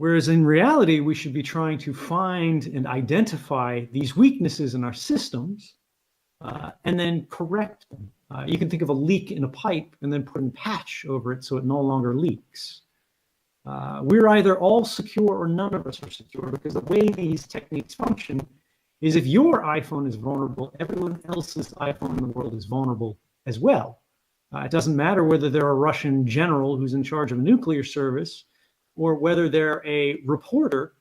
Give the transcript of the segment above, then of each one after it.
Whereas in reality, we should be trying to find and identify these weaknesses in our systems and then correct them. You can think of a leak in a pipe and then put a patch over it so it no longer leaks. We're either all secure or none of us are secure, because the way these techniques function is if your iPhone is vulnerable, everyone else's iPhone in the world is vulnerable as well. It doesn't matter whether they're a Russian general who's in charge of a nuclear service or whether they're a reporter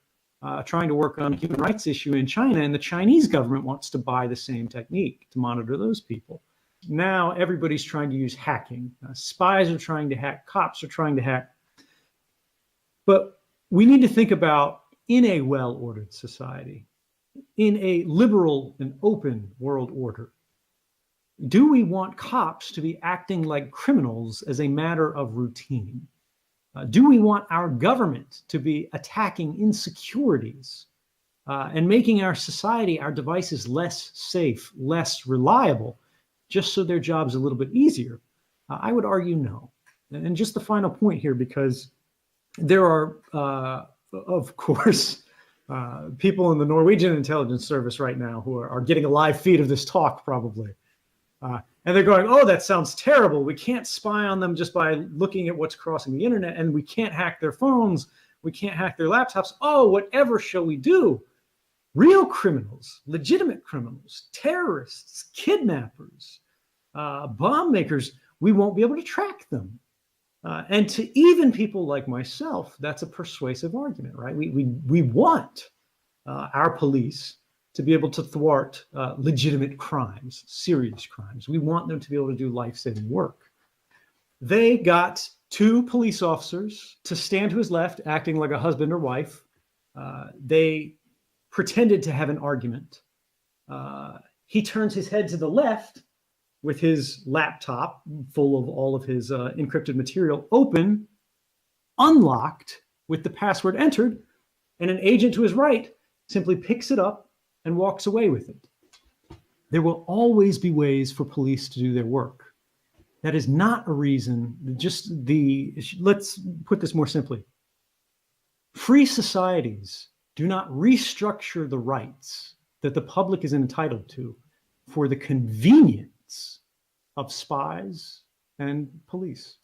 trying to work on a human rights issue in China, and the Chinese government wants to buy the same technique to monitor those people. Now everybody's trying to use hacking. Spies are trying to hack, cops are trying to hack. But we need to think about, in a well-ordered society, in a liberal and open world order, do we want cops to be acting like criminals as a matter of routine? Do we want our government to be attacking insecurities and making our society, our devices less safe, less reliable, just so their job's a little bit easier? I would argue no. And just the final point here, because there are, of course, people in the Norwegian intelligence service right now who are getting a live feed of this talk probably. And they're going, oh, that sounds terrible. We can't spy on them just by looking at what's crossing the internet, and we can't hack their phones. We can't hack their laptops. Oh, whatever shall we do? Real criminals, legitimate criminals, terrorists, kidnappers, bomb makers, we won't be able to track them. And to even people like myself, that's a persuasive argument, right? We want our police to be able to thwart legitimate crimes, serious crimes. We want them to be able to do life-saving work. They got two police officers to stand to his left, acting like a husband or wife. They pretended to have an argument. He turns his head to the left with his laptop full of all of his encrypted material open, unlocked, with the password entered, and an agent to his right simply picks it up and walks away with it. There will always be ways for police to do their work. That is not a reason, let's put this more simply. Free societies do not restructure the rights that the public is entitled to for the convenience of spies and police.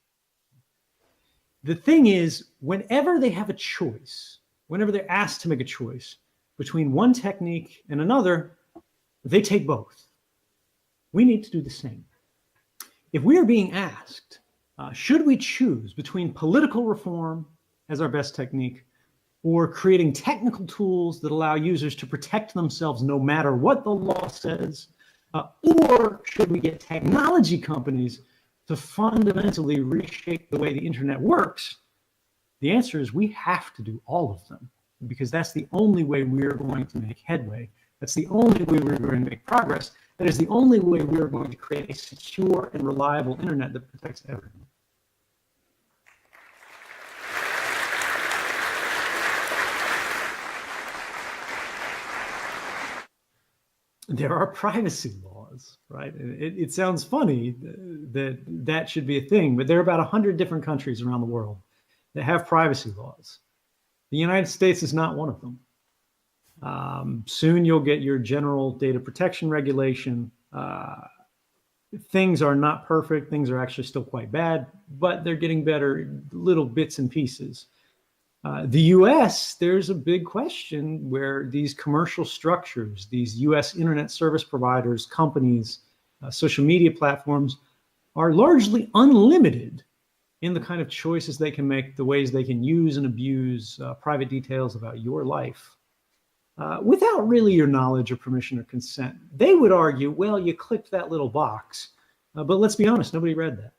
The thing is, whenever they have a choice, whenever they're asked to make a choice between one technique and another, they take both. We need to do the same. If we are being asked, should we choose between political reform as our best technique or creating technical tools that allow users to protect themselves no matter what the law says, or should we get technology companies to fundamentally reshape the way the internet works? The answer is we have to do all of them, because that's the only way we're going to make headway. That's the only way we're going to make progress. That is the only way we're going to create a secure and reliable internet that protects everyone. There are privacy laws, right? It sounds funny that that should be a thing, but there are about 100 different countries around the world that have privacy laws. The United States is not one of them. Soon you'll get your general data protection regulation. Things are not perfect. Things are actually still quite bad, but they're getting better, little bits and pieces. The US, there's a big question where these commercial structures, these US internet service providers, companies, social media platforms are largely unlimited in the kind of choices they can make, the ways they can use and abuse private details about your life without really your knowledge or permission or consent. They would argue, well, you clicked that little box, but let's be honest, nobody read that.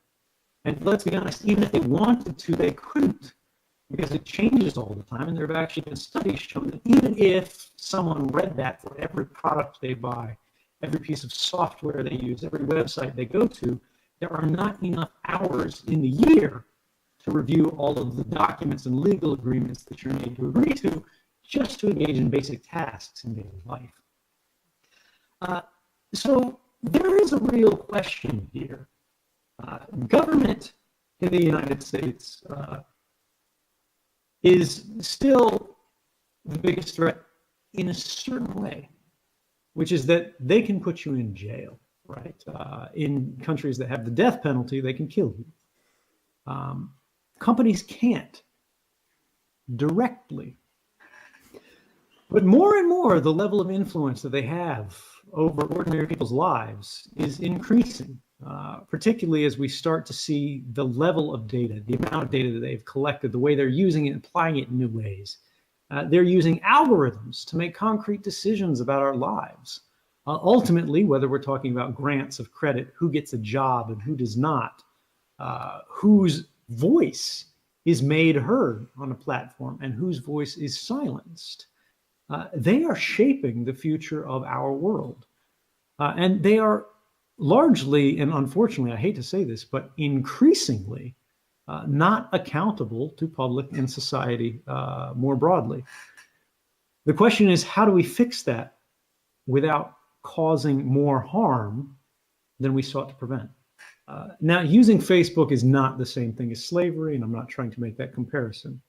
And let's be honest, even if they wanted to, they couldn't, because it changes all the time. And there have actually been studies showing that even if someone read that for every product they buy, every piece of software they use, every website they go to, there are not enough hours in the year to review all of the documents and legal agreements that you're made to agree to just to engage in basic tasks in daily life. So there is a real question here. Government in the United States is still the biggest threat in a certain way, which is that they can put you in jail, right? In countries that have the death penalty, they can kill you. Companies can't directly. But more and more, the level of influence that they have over ordinary people's lives is increasing, particularly as we start to see the level of data, the amount of data that they've collected, the way they're using it and applying it in new ways. They're using algorithms to make concrete decisions about our lives. Ultimately, whether we're talking about grants of credit, who gets a job and who does not, whose voice is made heard on a platform and whose voice is silenced. They are shaping the future of our world. And they are largely, and unfortunately, I hate to say this, but increasingly not accountable to public and society more broadly. The question is, how do we fix that without causing more harm than we sought to prevent? Now, using Facebook is not the same thing as slavery, and I'm not trying to make that comparison.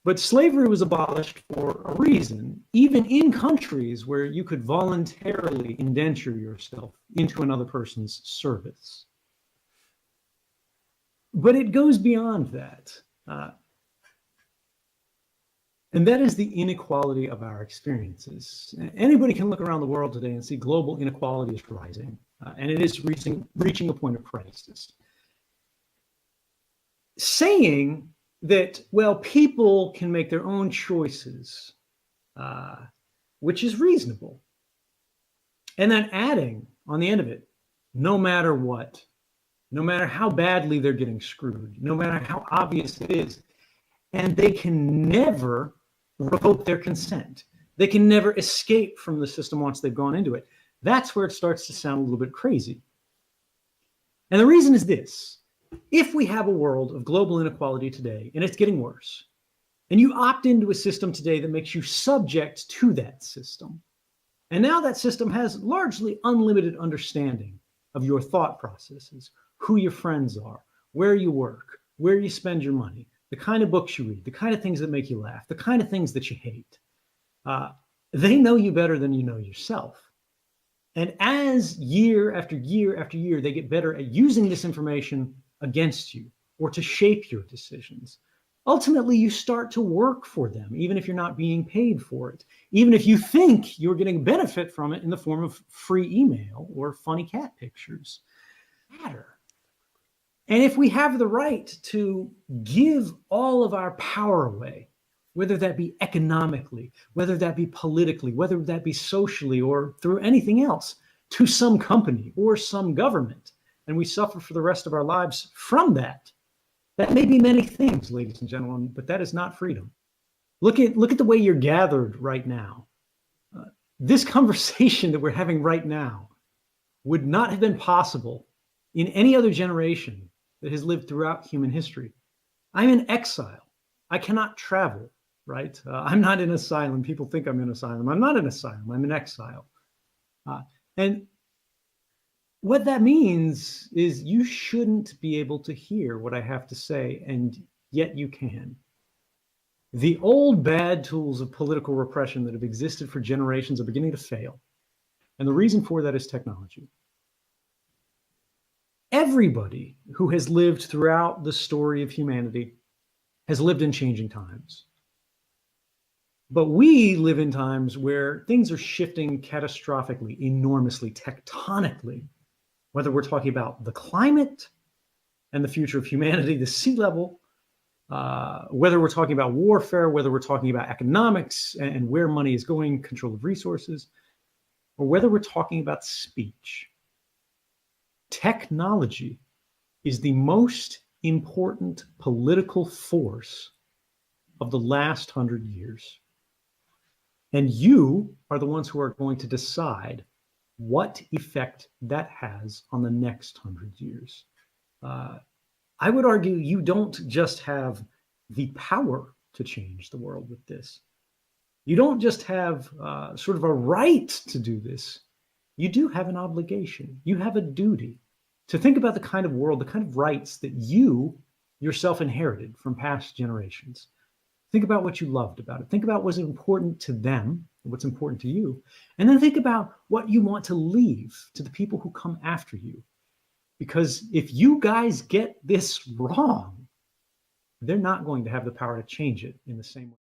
But slavery was abolished for a reason, even in countries where you could voluntarily indenture yourself into another person's service. But it goes beyond that. And that is the inequality of our experiences. Anybody can look around the world today and see global inequality is rising, and it is reaching a point of crisis. Saying that, well, people can make their own choices, which is reasonable. And then adding on the end of it, no matter what, no matter how badly they're getting screwed, no matter how obvious it is, and they can never revoke their consent. They can never escape from the system once they've gone into it. That's where it starts to sound a little bit crazy. And the reason is this. If we have a world of global inequality today, and it's getting worse, and you opt into a system today that makes you subject to that system, and now that system has largely unlimited understanding of your thought processes, who your friends are, where you work, where you spend your money, the kind of books you read, the kind of things that make you laugh, the kind of things that you hate. They know you better than you know yourself. And as year after year after year, they get better at using this information against you or to shape your decisions. Ultimately, you start to work for them, even if you're not being paid for it, even if you think you're getting benefit from it in the form of free email or funny cat pictures. Matter. And if we have the right to give all of our power away, whether that be economically, whether that be politically, whether that be socially, or through anything else, to some company or some government, and we suffer for the rest of our lives from that, that may be many things, ladies and gentlemen, but that is not freedom. Look at the way you're gathered right now. This conversation that we're having right now would not have been possible in any other generation that has lived throughout human history. I'm in exile. I cannot travel, right? I'm not in asylum. People think I'm in asylum. I'm not in asylum. I'm in exile. And what that means is you shouldn't be able to hear what I have to say, and yet you can. The old bad tools of political repression that have existed for generations are beginning to fail. And the reason for that is technology. Everybody who has lived throughout the story of humanity has lived in changing times. But we live in times where things are shifting catastrophically, enormously, tectonically, whether we're talking about the climate and the future of humanity, the sea level, whether we're talking about warfare, whether we're talking about economics and where money is going, control of resources, or whether we're talking about speech. Technology is the most important political force of the last 100 years. And you are the ones who are going to decide what effect that has on the next 100 years. I would argue you don't just have the power to change the world with this. You don't just have sort of a right to do this. You do have an obligation. You have a duty to think about the kind of world, the kind of rights that you yourself inherited from past generations. Think about what you loved about it. Think about what's important to them, what's important to you. And then think about what you want to leave to the people who come after you. Because if you guys get this wrong, they're not going to have the power to change it in the same way.